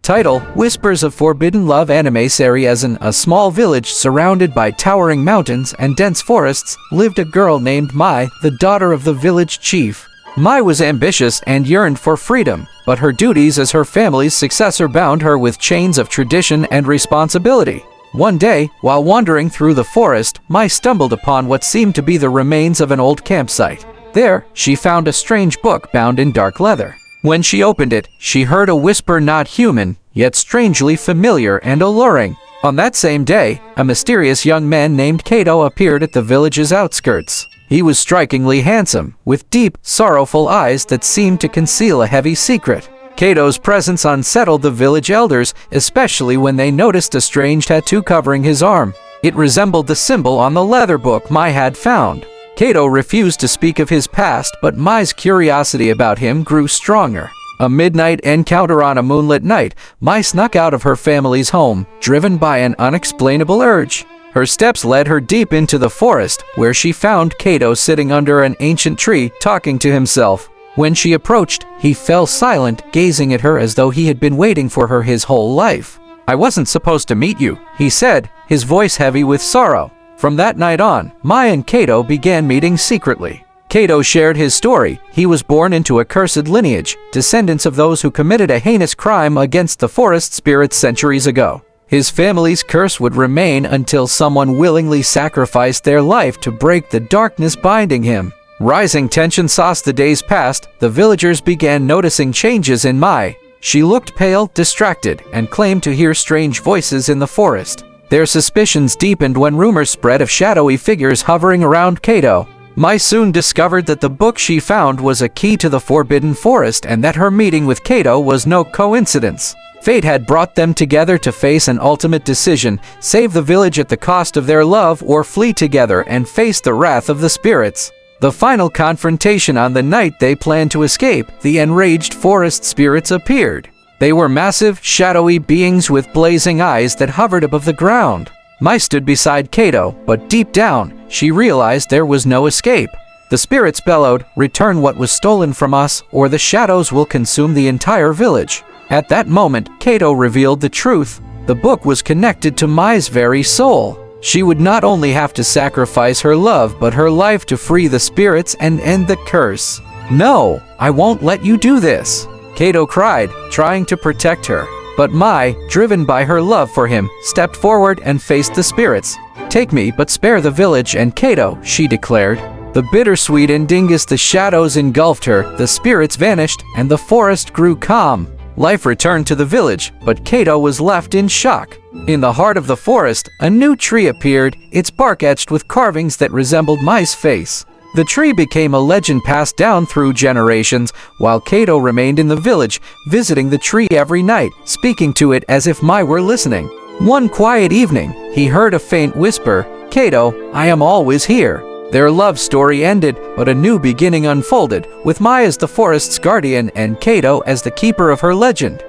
Title: Whispers of Forbidden Love anime series. As in a small village surrounded by towering mountains and dense forests, lived a girl named Mai, the daughter of the village chief. Mai was ambitious and yearned for freedom, but her duties as her family's successor bound her with chains of tradition and responsibility. One day, while wandering through the forest, Mai stumbled upon what seemed to be the remains of an old campsite. There, she found a strange book bound in dark leather. When she opened it, she heard a whisper not human, yet strangely familiar and alluring. On that same day, a mysterious young man named Kato appeared at the village's outskirts. He was strikingly handsome, with deep, sorrowful eyes that seemed to conceal a heavy secret. Kato's presence unsettled the village elders, especially when they noticed a strange tattoo covering his arm. It resembled the symbol on the leather book Mai had found. Kato refused to speak of his past, but Mai's curiosity about him grew stronger. A midnight encounter on a moonlit night, Mai snuck out of her family's home, driven by an unexplainable urge. Her steps led her deep into the forest, where she found Kato sitting under an ancient tree, talking to himself. When she approached, he fell silent, gazing at her as though he had been waiting for her his whole life. "I wasn't supposed to meet you," he said, his voice heavy with sorrow. From that night on, Mai and Kato began meeting secretly. Kato shared his story. He was born into a cursed lineage, descendants of those who committed a heinous crime against the forest spirits centuries ago. His family's curse would remain until someone willingly sacrificed their life to break the darkness binding him. Rising tension as the days passed, the villagers began noticing changes in Mai. She looked pale, distracted, and claimed to hear strange voices in the forest. Their suspicions deepened when rumors spread of shadowy figures hovering around Kato. Mai soon discovered that the book she found was a key to the Forbidden Forest and that her meeting with Kato was no coincidence. Fate had brought them together to face an ultimate decision: save the village at the cost of their love or flee together and face the wrath of the spirits. The final confrontation on the night they planned to escape, the enraged forest spirits appeared. They were massive, shadowy beings with blazing eyes that hovered above the ground. Mai stood beside Kato, but deep down, she realized there was no escape. The spirits bellowed, "Return what was stolen from us, or the shadows will consume the entire village." At that moment, Kato revealed the truth. The book was connected to Mai's very soul. She would not only have to sacrifice her love, but her life to free the spirits and end the curse. "No, I won't let you do this," Kato cried, trying to protect her. But Mai, driven by her love for him, stepped forward and faced the spirits. "Take me, but spare the village and Kato," she declared. The bittersweet ending as the shadows engulfed her, the spirits vanished, and the forest grew calm. Life returned to the village, but Kato was left in shock. In the heart of the forest, a new tree appeared, its bark etched with carvings that resembled Mai's face. The tree became a legend passed down through generations, while Kato remained in the village, visiting the tree every night, speaking to it as if Mai were listening. One quiet evening, he heard a faint whisper, "Kato, I am always here." Their love story ended, but a new beginning unfolded, with Mai as the forest's guardian and Kato as the keeper of her legend.